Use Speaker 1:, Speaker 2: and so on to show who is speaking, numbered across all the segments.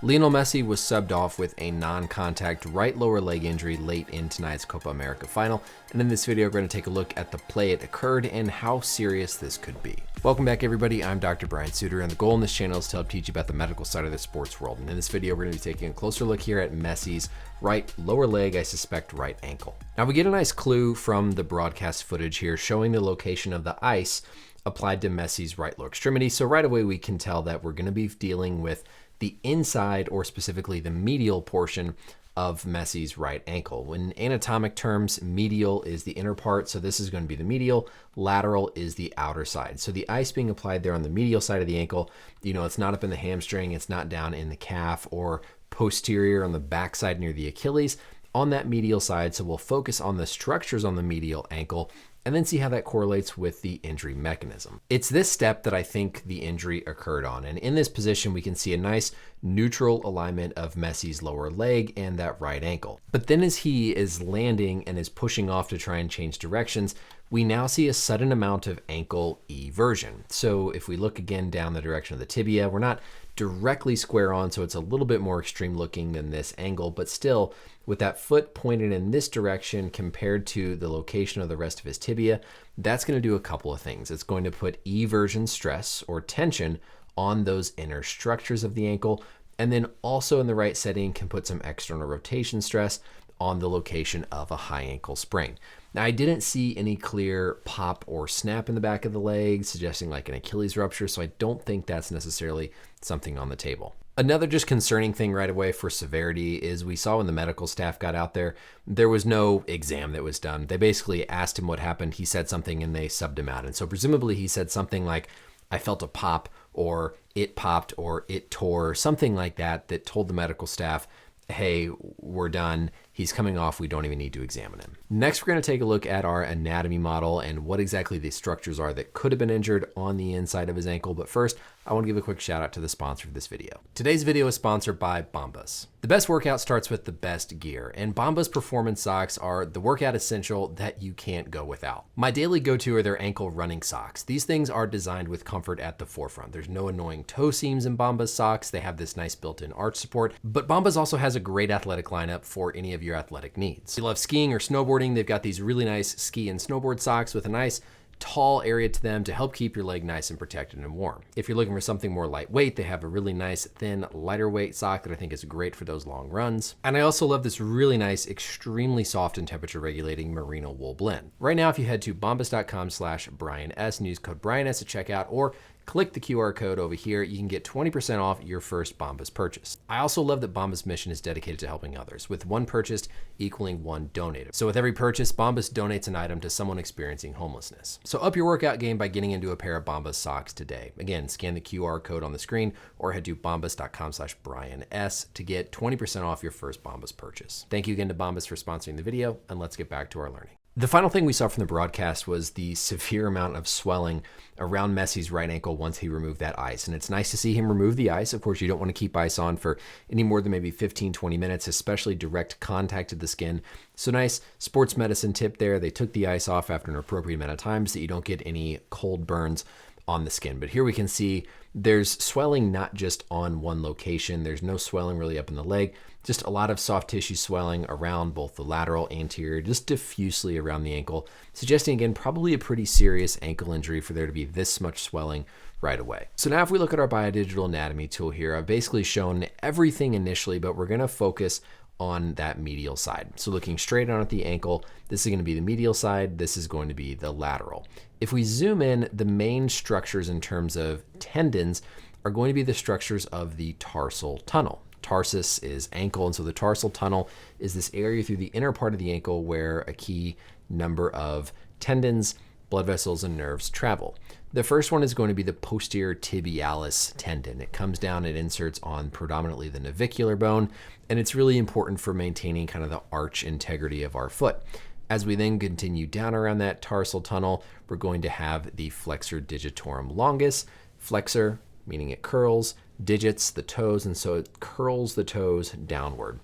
Speaker 1: Lionel Messi was subbed off with a non-contact right lower leg injury late in tonight's Copa America final, and in this video we're going to take a look at the play it occurred and how serious this could be. Welcome back everybody, I'm Dr. Brian Sutterer, and the goal in this channel is to help teach you about the medical side of the sports world. And in this video we're going to be taking a closer look here at Messi's right lower leg, I suspect right ankle. Now we get a nice clue from the broadcast footage here showing the location of the ice applied to Messi's right lower extremity, so right away we can tell that we're going to be dealing with the inside, or specifically the medial portion of Messi's right ankle. In anatomic terms, medial is the inner part, so this is going to be the medial, lateral is the outer side. So the ice being applied there on the medial side of the ankle, you know, it's not up in the hamstring, it's not down in the calf or posterior on the backside near the Achilles, on that medial side. So we'll focus on the structures on the medial ankle and then see how that correlates with the injury mechanism. It's this step that I think the injury occurred on. And in this position, we can see a nice neutral alignment of Messi's lower leg and that right ankle. But then as he is landing and is pushing off to try and change directions, we now see a sudden amount of ankle eversion. So if we look again down the direction of the tibia, we're not directly square on, so it's a little bit more extreme looking than this angle, but still with that foot pointed in this direction compared to the location of the rest of his tibia, that's going to do a couple of things. It's going to put eversion stress or tension on those inner structures of the ankle, and then also in the right setting can put some external rotation stress on the location of a high ankle sprain. Now, I didn't see any clear pop or snap in the back of the leg, suggesting like an Achilles rupture, so I don't think that's necessarily something on the table. Another just concerning thing right away for severity is we saw when the medical staff got out there, there was no exam that was done. They basically asked him what happened, he said something, and they subbed him out. And so presumably he said something like, I felt a pop, or it popped, or it tore, something like that, that told the medical staff, hey, we're done. He's coming off. We don't even need to examine him. Next, we're going to take a look at our anatomy model and what exactly the structures are that could have been injured on the inside of his ankle. But first, I want to give a quick shout out to the sponsor of this video. Today's video is sponsored by Bombas. The best workout starts with the best gear, and Bombas performance socks are the workout essential that you can't go without. My daily go-to are their ankle running socks. These things are designed with comfort at the forefront. There's no annoying toe seams in Bombas socks. They have this nice built-in arch support, but Bombas also has a great athletic lineup for any of your athletic needs. If you love skiing or snowboarding, they've got these really nice ski and snowboard socks with a nice tall area to them to help keep your leg nice and protected and warm. If you're looking for something more lightweight, they have a really nice thin lighter weight sock that I think is great for those long runs. And I also love this really nice, extremely soft and temperature regulating merino wool blend. Right now, if you head to bombas.com/BrianS and use code BrianS at checkout, or click the QR code over here, you can get 20% off your first Bombas purchase. I also love that Bombas' mission is dedicated to helping others, with one purchased equaling one donated. So with every purchase, Bombas donates an item to someone experiencing homelessness. So up your workout game by getting into a pair of Bombas socks today. Again, scan the QR code on the screen or head to bombas.com/BrianS to get 20% off your first Bombas purchase. Thank you again to Bombas for sponsoring the video, and let's get back to our learning. The final thing we saw from the broadcast was the severe amount of swelling around Messi's right ankle once he removed that ice. And it's nice to see him remove the ice. Of course, you don't want to keep ice on for any more than maybe 15, 20 minutes, especially direct contact to the skin. So nice sports medicine tip there. They took the ice off after an appropriate amount of time so that you don't get any cold burns on the skin. But here we can see there's swelling not just on one location. There's no swelling really up in the leg, just a lot of soft tissue swelling around both the lateral, anterior, just diffusely around the ankle, suggesting again, probably a pretty serious ankle injury for there to be this much swelling right away. So now if we look at our biodigital anatomy tool here, I've basically shown everything initially, but we're gonna focus on that medial side. So looking straight on at the ankle, this is going to be the medial side, this is going to be the lateral. If we zoom in, the main structures in terms of tendons are going to be the structures of the tarsal tunnel. Tarsus is ankle, and so the tarsal tunnel is this area through the inner part of the ankle where a key number of tendons, blood vessels, and nerves travel. The first one is going to be the posterior tibialis tendon. It comes down and inserts on predominantly the navicular bone, and it's really important for maintaining kind of the arch integrity of our foot. As we then continue down around that tarsal tunnel, we're going to have the flexor digitorum longus. Flexor, meaning it curls, digits, the toes, and so it curls the toes downward.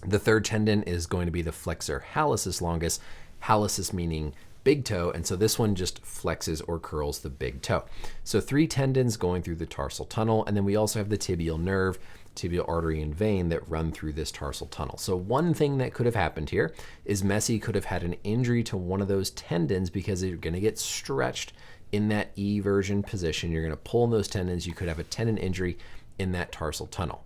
Speaker 1: The third tendon is going to be the flexor hallucis longus, hallucis meaning big toe, and so this one just flexes or curls the big toe. So 3 tendons going through the tarsal tunnel, and then we also have the tibial nerve, tibial artery and vein that run through this tarsal tunnel. So one thing that could have happened here is Messi could have had an injury to one of those tendons because you're going to get stretched in that eversion position. You're going to pull in those tendons. You could have a tendon injury in that tarsal tunnel.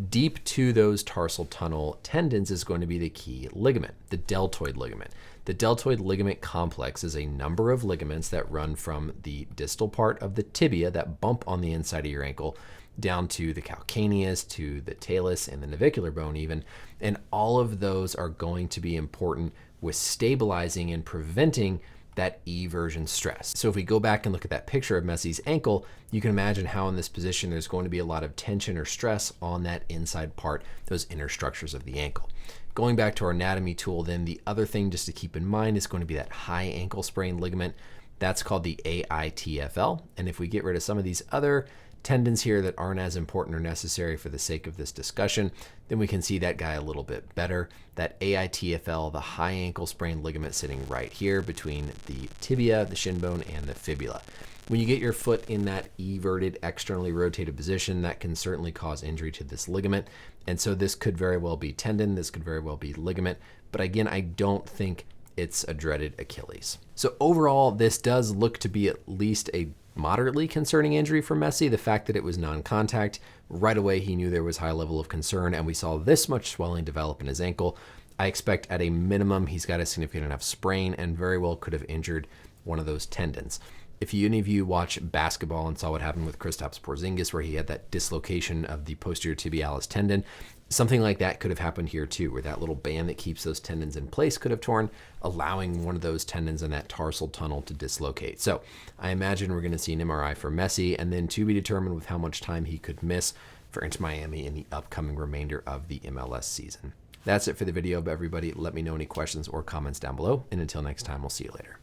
Speaker 1: Deep to those tarsal tunnel tendons is going to be the key ligament, the deltoid ligament. The deltoid ligament complex is a number of ligaments that run from the distal part of the tibia, that bump on the inside of your ankle, down to the calcaneus, to the talus, and the navicular bone even. And all of those are going to be important with stabilizing and preventing that eversion stress. So if we go back and look at that picture of Messi's ankle, you can imagine how in this position there's going to be a lot of tension or stress on that inside part, those inner structures of the ankle. Going back to our anatomy tool, then the other thing just to keep in mind is going to be that high ankle sprain ligament. That's called the AITFL. And if we get rid of some of these other tendons here that aren't as important or necessary for the sake of this discussion, then we can see that guy a little bit better. That AITFL, the high ankle sprain ligament, sitting right here between the tibia, the shin bone, and the fibula. When you get your foot in that everted, externally rotated position, that can certainly cause injury to this ligament. And so this could very well be tendon, this could very well be ligament. But again, I don't think it's a dreaded Achilles. So overall, this does look to be at least a moderately concerning injury for Messi. The fact that it was non-contact, right away he knew there was high level of concern, and we saw this much swelling develop in his ankle. I expect at a minimum he's got a significant enough sprain and very well could have injured one of those tendons. If any of you watch basketball and saw what happened with Kristaps Porzingis, where he had that dislocation of the posterior tibialis tendon, something like that could have happened here too, where that little band that keeps those tendons in place could have torn, allowing one of those tendons in that tarsal tunnel to dislocate. So I imagine we're going to see an MRI for Messi, and then to be determined with how much time he could miss for Inter Miami in the upcoming remainder of the MLS season. That's it for the video, but everybody let me know any questions or comments down below, and until next time, we'll see you later.